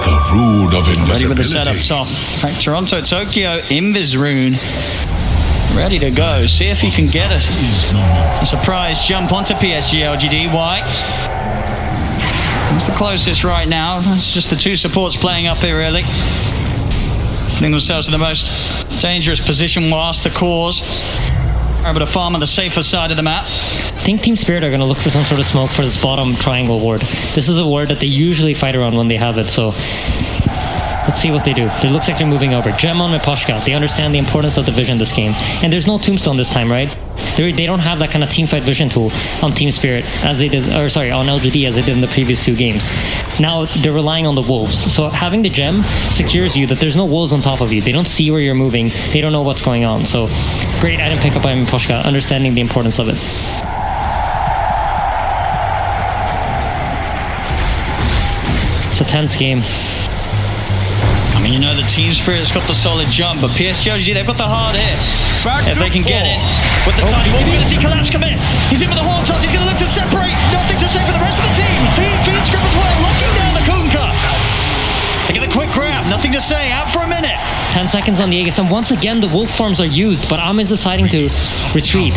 The rune of invisibility. Ready with the setup top. In fact, Toronto, Tokyo, Invis rune. Ready to go. See if he can get a surprise jump onto PSG.LGD. Why? He's the closest right now. It's just the two supports playing up here, really. Putting themselves in the most dangerous position whilst the cores able to farm on the safer side of the map. I think Team Spirit are going to look for some sort of smoke for this bottom triangle ward. This is a ward that they usually fight around when they have it, so let's see what they do. It looks like they're moving over. Gem on Miposhka. They understand the importance of the vision this game. And there's no Tombstone this time, right? They don't have that kind of teamfight vision tool on Team Spirit as they did, or sorry, on LGD as they did in the previous 2 games. Now they're relying on the wolves. So having the gem secures you that there's no wolves on top of you. They don't see where you're moving. They don't know what's going on. So great item pickup by Miposhka, understanding the importance of it. It's a tense game. I mean, you know, the Team Spirit's got the solid jump, but PSG.LGD, they've got the hard hit. If they can get it with the tiny ball, we're going to see Collapse come in. He's in with the horn toss. He's going to look to separate. Nothing to say for the rest of the team. Feeds grip as well, locking down the Kunkka. They get a quick grab. Nothing to say. Out for a minute. 10 seconds on the Aegis, and once again the wolf forms are used, but Am is deciding to retreat.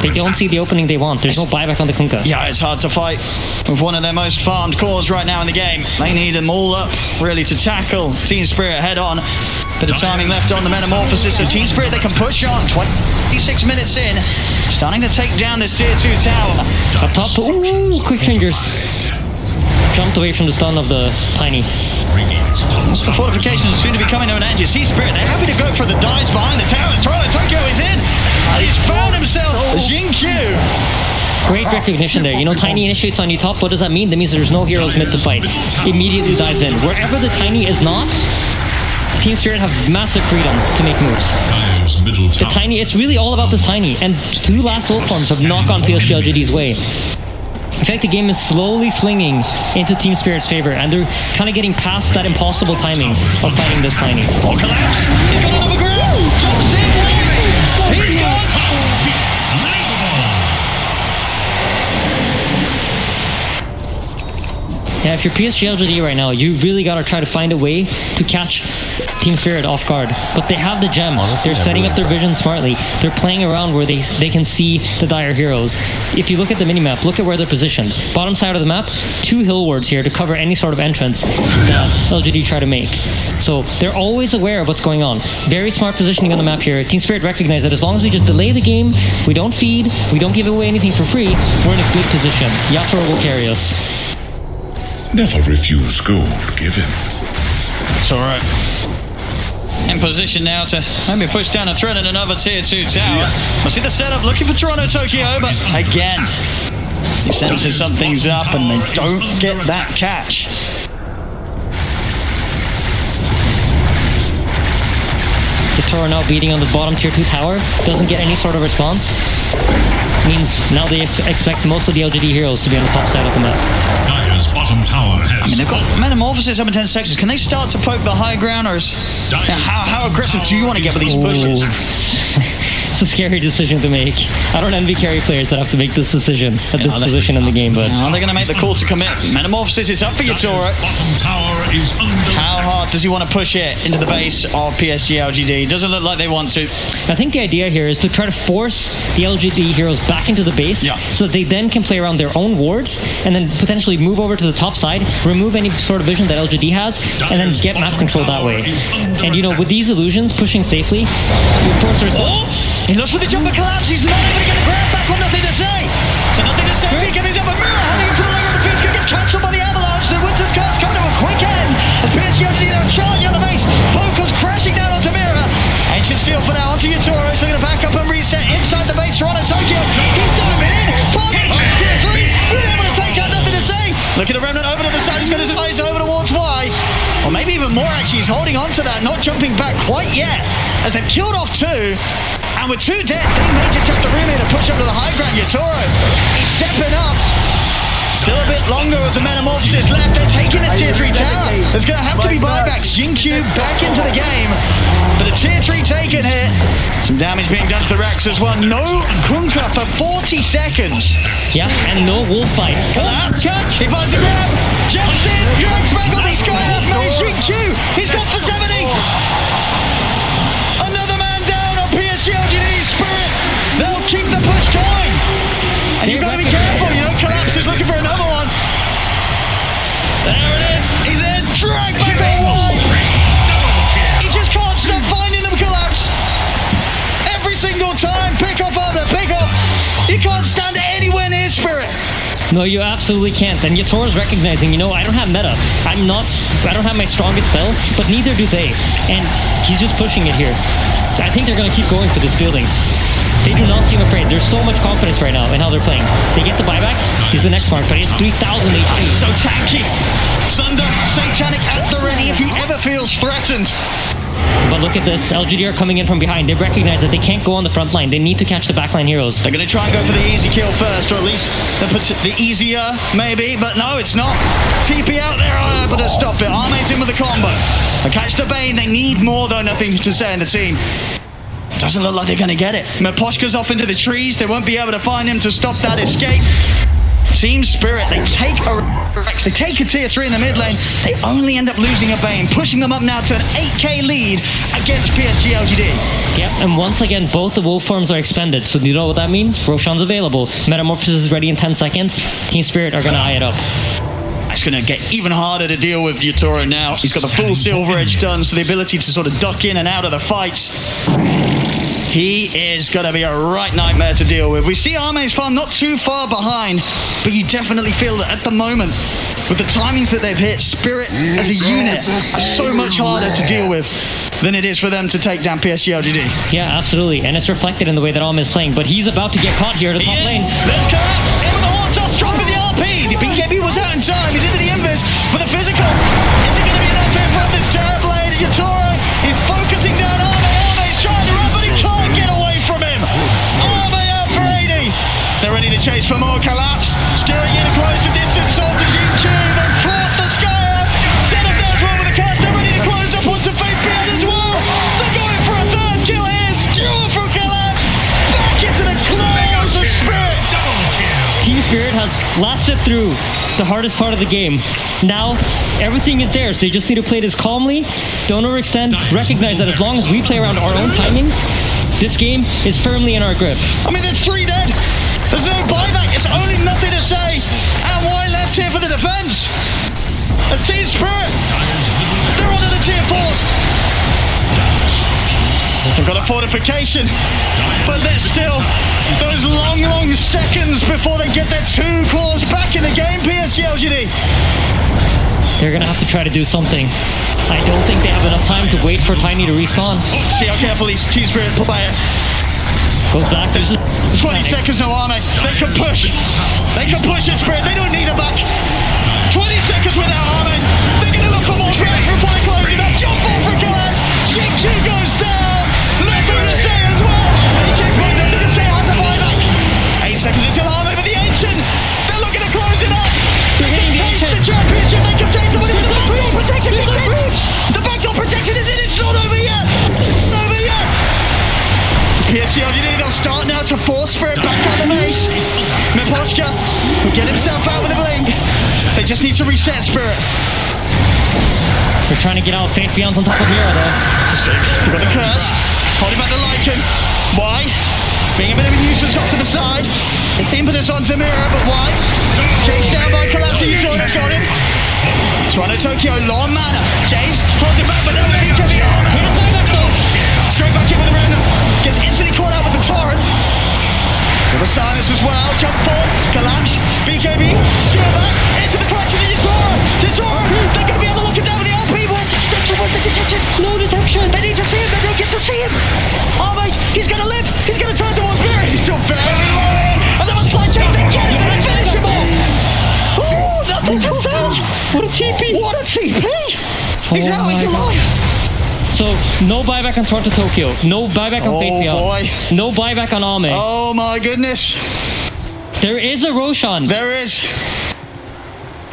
They don't see the opening they want. There's no buyback on the Kunkka. Yeah, it's hard to fight with one of their most farmed cores right now in the game. They need them all up, really, to tackle Team Spirit head on. Bit of timing left on the Metamorphosis, so Team Spirit, they can push on. 26 minutes in, starting to take down this tier 2 tower. Up top, ooh, quick fingers. Jumped away from the stun of the Tiny. The fortifications soon to be coming to an end. You see Spirit, they're happy to go for the dives behind the tower. Toronto Tokyo is in. He's found himself Jinkyu. Great recognition there. You know, Tiny initiates on you top. What does that mean? That means there's no heroes mid to fight. Immediately dives in. Wherever the Tiny is not, Team Spirit have massive freedom to make moves. The Tiny, it's really all about this Tiny. And 2 last wolf forms have knocked on PSG.LGD's way. In fact, the game is slowly swinging into Team Spirit's favor, and they're kind of getting past that impossible timing of fighting this Tiny. Oh, Collapse! He's got another ground! Jumps in! He's gone! Yeah, if you're PSG.LGD right now, you really got to try to find a way to catch Team Spirit off guard. But they have the gem. They're setting up their vision smartly. They're playing around where they can see the dire heroes. If you look at the minimap, look at where they're positioned. Bottom side of the map, 2 hill wards here to cover any sort of entrance that LGD try to make. So they're always aware of what's going on. Very smart positioning on the map here. Team Spirit recognize that as long as we just delay the game, we don't feed, we don't give away anything for free, we're in a good position. Yatoro will carry us. Never refuse gold given. It's alright. In position now to maybe push down a threat in another tier 2 tower. We'll see the setup looking for Toronto Tokyo, but again, he senses something's up and they don't get that catch. Yatoro now beating on the bottom tier 2 tower, doesn't get any sort of response. Means now they expect most of the LGD heroes to be on the top side of the map. Bottom tower has I mean, they've got Metamorphosis up in 10 seconds. Can they start to poke the high ground, or how aggressive do you want to get with these pushes? It's a scary decision to make. I don't envy carry players that have to make this decision at this position in the game, but are they going to make the call to commit? Metamorphosis is up for Yatoro. bottom tower is under How hard does he want to push it into the base of PSG.LGD? Doesn't look like they want to. I think the idea here is to try to force the LGD heroes back into the base, so that they then can play around their own wards and then potentially move over to the top side, remove any sort of vision that LGD has, and then get map control that way. And you know, with these illusions, pushing safely, forcers. He looks for the jumper Collapse. He's not able to get a grab back on Nothing to Say. So Nothing to Say. He gives up a mirror. Holding him for the leg of the fuse. Gets cancelled by the avalanche. The Winter's Curse coming to a quick end. As PSG.LGD are charging on the base. Poker's crashing down onto Mirror. Ancient Seal for now onto Yatoro. So they're going to back up and reset inside the base. Toronto Tokyo. He's diving in. Tier 3. He's able to take out Nothing to Say. Look at the Remnant over to the side. He's got his eyes over towards Y. Or maybe even more actually. He's holding on to that. Not jumping back quite yet. As they've killed off 2. And with 2 dead, they may just have the room here to push up to the high ground. Yatoro, he's stepping up. Still a bit longer with the Metamorphosis left. They're taking this tier 3 tower. There's going to have to be buybacks. Jinkyu back into the game. But the tier 3 taken here. Some damage being done to the Rex as well. No Kunkka for 40 seconds. Yeah, and no wolf fight. Collapse. He finds a grab. Jumps in. Drags back on the sky. That's made Jinkyu. He's gone for 70. PSG.LGD Spirit, they'll keep the push going. And you've got to be careful, you know, Collapse is looking for another one. There it is, he's in, drag back on one. He just can't stop finding them, Collapse. Every single time, pick off after pick You can't stand anywhere near Spirit. No, you absolutely can't. And Yatoro's recognizing, I don't have meta. I don't have my strongest spell, but neither do they. And he's just pushing it here. I think they're going to keep going for these buildings. They do not seem afraid. There's so much confidence right now in how they're playing. They get the buyback. He's the next mark, but he has 3,000 HP. He's so tanky. Sunder, Satanic at the ready if he ever feels threatened. But look at this. LGD are coming in from behind. They recognize that they can't go on the front line. They need to catch the backline heroes. They're going to try and go for the easy kill first, or at least the easier, maybe. But no, it's not. TP out there are able to stop it. Arme's in with the combo. They catch the Bane. They need more, though. Nothing to say in the team. Doesn't look like they're going to get it. Meposhka's off into the trees. They won't be able to find him to stop that escape. Team Spirit, they take a tier 3 in the mid lane. They only end up losing a Bane, pushing them up now to an 8k lead against PSG.LGD. Yep, and once again, both the wolf forms are expended. So do you know what that means? Roshan's available. Metamorphosis is ready in 10 seconds. Team Spirit are going to eye it up. It's going to get even harder to deal with Yatoro now. He's got the full Silver Edge done, so the ability to sort of duck in and out of the fights. He is going to be a right nightmare to deal with. We see Arme's farm not too far behind, but you definitely feel that at the moment, with the timings that they've hit, Spirit as a unit is so much harder to deal with than it is for them to take down PSG.LGD. Yeah, absolutely, and it's reflected in the way that Arme is playing, but he's about to get caught here at the top lane. Let's collapse! In with the horn toss, dropping the RP! The BKB was out in time, he's into the invis for the physical. Is it going to be enough here from this Terrorblade? Yatoro is focusing down Arme. Arme's trying to run, but he can't get away from him. Arme out for 80. They're ready to chase for more collapse. Steering in close the distance, sold to G2. They've caught the Skyer. Set up there as well with the cast. They're ready to close up onto Fate Beard as well. They're going for a third kill here. Skewer from collapse. Back into the claws of Spirit. Team Spirit has lasted through the hardest part of the game. Now, everything is theirs. They just need to play this calmly. Don't overextend. Recognize that as long as we play around our own timings, this game is firmly in our grip. I mean, there's 3 dead. There's no buyback. It's only nothing to say. And why left here for the defense? As Team Spirit, they're under the tier 4s. They've got a fortification, but there's still those long seconds before they get their 2 cores back in the game, PSG.LGD. They're going to have to try to do something. I don't think they have enough time to wait for Tiny to respawn. See how careful these Team Spirit play it. Goes back. There's 20 seconds, no Arme. They can push. They can push it, Spirit. They don't need it back. 20 seconds without Arme. They're going to look for more break. Reply closing up. Jump off for Killers. G2 goes down. Nothing to say as well. HX point, nothing to say. Has a buyback. 8 seconds until Arme for the Ancient. They're looking to close it up. They can taste the championship. They can taste the money. The backdoor protection is in. The backdoor protection is in. It's not over yet. Over yet. PSG.LGD, they'll start now to force Spirit back out the base. Meposhka will get himself out with a blink. They just need to reset Spirit. They're trying to get out. Faith Beyond's on top of Mira, though. They've got the curse. Holding back the Lycan. Why? Being a bit of a nuisance off to the side. Impetus onto Mira, but why? Chased down by Collapse. You saw it, got him. Toronto Tokyo, long mana. James holds it back, but no BKB. Straight back in with the random. Gets instantly caught out with the torrent. With the silence as well. Jump forward. Collapse. BKB. Steal back. Into the clutch of Yatoro. They're going to be able to look him down with the RP. No detection. They need to see him. They don't get to see him. Arme, he's going to live. He's going to turn towards Spirit. He's still very low. And then a slide chain. They get him. They finish him off. Oh, nothing to say. What a TP. What a TP. He's out. He's alive. So, no buyback on Toronto Tokyo. No buyback on Faith Beyond. Boy. No buyback on Arme. Oh my goodness. There is a Roshan. There is.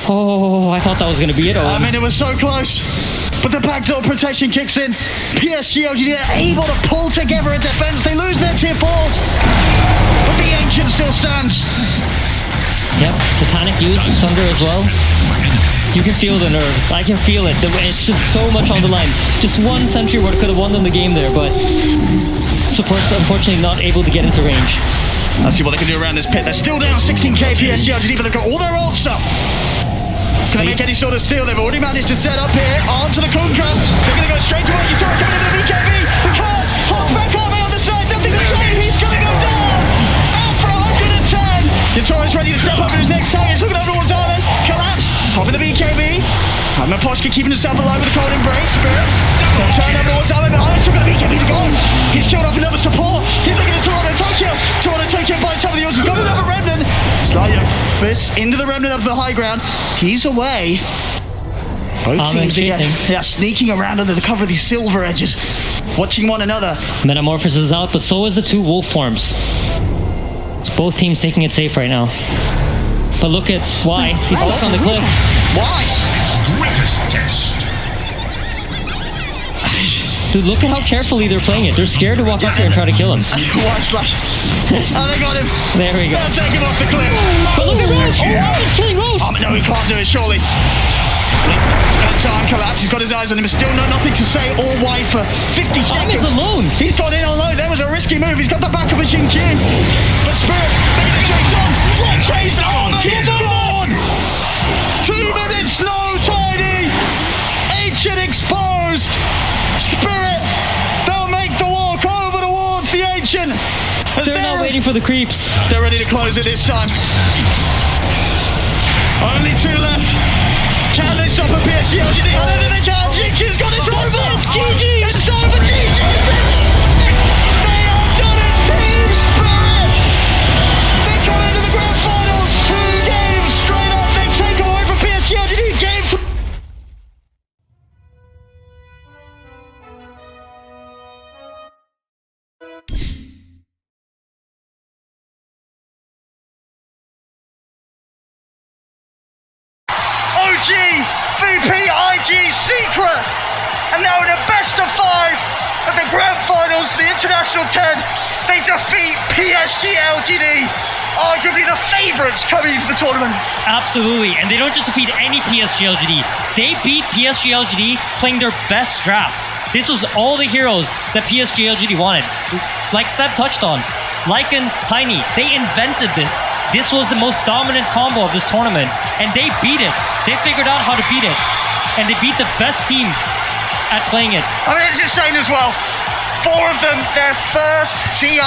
Oh, I thought that was going to be it. I mean, it was so close. But the backdoor protection kicks in. PSG.LGD are able to pull together a defense. They lose their tier 4s. But the Ancient still stands. Yep, Satanic used Sunder as well. You can feel the nerves. I can feel it. It's just so much on the line. Just one Sentry Ward could have won them the game there, but Support's unfortunately not able to get into range. Let's see what they can do around this pit. They're still down 16k PSG.LGD, but they've got all their ults up. Can they make any sort of steal? They've already managed to set up here onto the Kunkka. They're going to go straight to Yatoro coming into the BKB. The Curse holds back Arme on the side. Nothing to say. He's going to go down. Out for 180. Poshka keeping himself alive with a cold embrace. Spirit. Turn over towards Alan. Oh, it's still going to be Kevin gone. He's killed off another support. He's looking at Toronto Tokyo. Toronto Tokyo by some of the others. He's got another Remnant. Slight Fist into the Remnant of the high ground. He's away. Both teams again. Yeah, sneaking around under the cover of these silver edges. Watching one another. Metamorphosis is out, but so is the two wolf forms. It's both teams taking it safe right now. But look at why. He's stuck on the cliff. Why? Greatest test. Dude, look at how carefully they're playing it. They're scared to walk up here and try to kill him. Watch like. Oh, they got him. There we go. They'll take him off the cliff. But look at Roche. Oh, he's killing Roche. Oh, no, he can't do it, surely. Time collapse. He's got his eyes on him. Still nothing to say or why for 50 seconds. He's alone. He's gone in alone. That was a risky move. He's got the back of a Jin Q. But Spirit, they're going to chase on. Slot chase on. He's gone. 2 minutes, no tidy. Ancient exposed. Spirit, they'll make the walk over towards the Ancient. They're not waiting for the creeps. They're ready to close it this time. Only 2 left. Can they stop a PSG.LGD? I don't think they can. Jinky's got it over. GG. It's over. GG. They are done it. Team Spirit. They come into the grand finals. 2 games straight up. They take them away from PSG.LGD. Game 3. OG, VP, IG, Secret, and now in the best of 5 of the grand finals, the International 10, they defeat PSG.LGD, arguably the favourites coming into the tournament. Absolutely, and they don't just defeat any PSG.LGD. They beat PSG.LGD playing their best draft. This was all the heroes that PSG.LGD wanted. Like Seb touched on, Lycan, Tiny, they invented this. This was the most dominant combo of this tournament, and they beat it. They figured out how to beat it, and they beat the best team at playing it. I mean, it's insane as well. 4 of them, their first TI.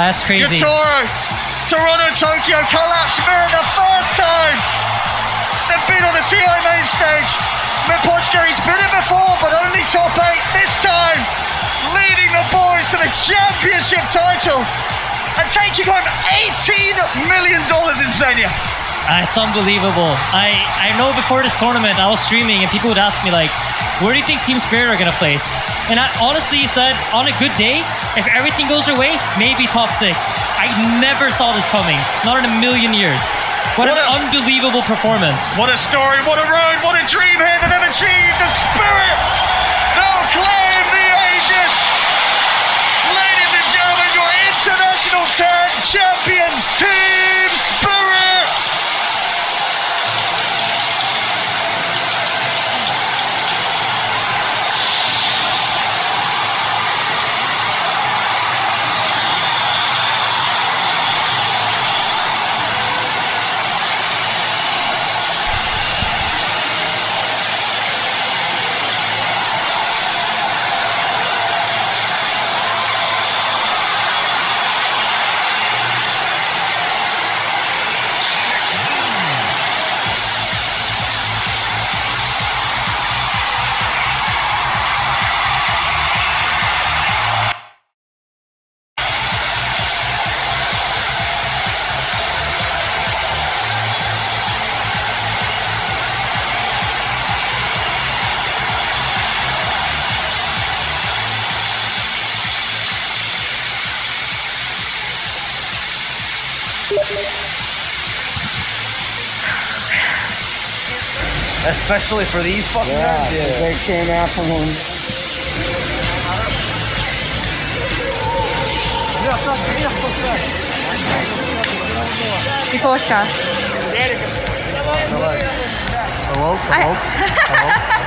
That's crazy. Yatoro, Toronto, Tokyo, collapse Spirit the first time. They've been on the TI main stage. Mipochka, he's been it before, but only top 8 this time. Leading the boys to the championship title. And taking home $18 million in Zania. It's unbelievable. I know before this tournament, I was streaming and people would ask me like, where do you think Team Spirit are going to place? And I honestly said, on a good day, if everything goes their way, maybe top 6. I never saw this coming. Not in a million years. What an unbelievable performance. What a story, what a road, what a dream here that they've achieved. The Spirit, they'll claim the Aegis. Ladies and gentlemen, your International 10 champions, Team Spirit. Especially for these fucking guys. They came after him. Mipochka. Hello?